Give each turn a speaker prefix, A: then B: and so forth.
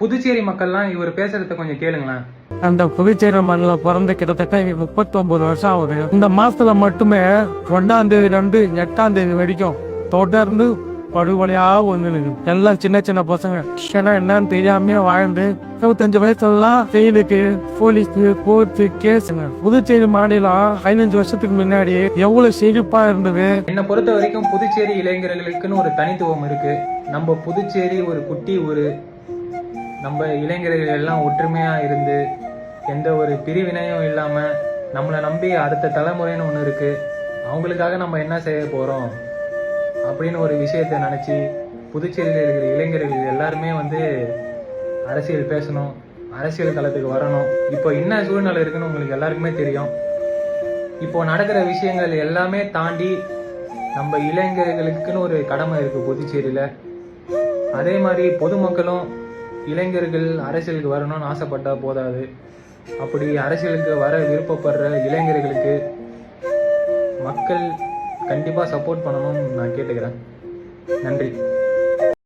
A: புதுச்சேரி மக்கள்லாம் இவர் பேசுறத கொஞ்சம் கேளுங்களேன்.
B: அந்த புதுச்சேரி மண்ணில் பிறந்து கிட்டத்தட்ட 39 வருஷம் ஆகுது. இந்த மாசத்துல மட்டுமே 1ஆம் தேதி 8ஆம் தேதி வரைக்கும் தொடர்ந்து படுகொலையா வந்து எல்லாம் சின்ன சின்ன பசங்க என்னன்னு தெரியாம வாழ்ந்து 25 வயசுலாம் செயலுக்கு போலீஸ்க்கு கோர்ட்டு கேஸுங்க. புதுச்சேரி மாநிலம் 15 வருஷத்துக்கு முன்னாடி எவ்வளவு செழிப்பா இருந்தது.
A: என்னை பொறுத்த வரைக்கும் புதுச்சேரி இளைஞர்களுக்குன்னு ஒரு தனித்துவம் இருக்கு. நம்ம புதுச்சேரி ஒரு குட்டி ஊரு. நம்ம இளைஞர்கள் எல்லாம் ஒற்றுமையா இருந்து எந்த ஒரு பிரிவினையும் இல்லாம நம்மளை நம்பி அடுத்த தலைமுறைன்னு ஒன்று இருக்கு. அவங்களுக்காக நம்ம என்ன செய்ய போறோம் அப்படின்னு ஒரு விஷயத்த நினைச்சு புதுச்சேரியில் இருக்கிற இளைஞர்கள் எல்லாருமே அரசியல் பேசணும், அரசியல் களத்துக்கு வரணும். இப்போ என்ன சூழ்நிலை இருக்குன்னு உங்களுக்கு எல்லாருக்குமே தெரியும். இப்போ நடக்கிற விஷயங்கள் எல்லாமே தாண்டி நம்ம இளைஞர்களுக்குன்னு ஒரு கடமை இருக்கு புதுச்சேரியில. அதே மாதிரி பொதுமக்களும் இளைஞர்கள் அரசியலுக்கு வரணும்னு ஆசைப்பட்டா போதாது. அப்படி அரசியலுக்கு வர விருப்பப்படுற இளைஞர்களுக்கு மக்கள் கண்டிப்பா சப்போர்ட் பண்ணணும்னு நான் கேட்டுக்கிறேன். நன்றி.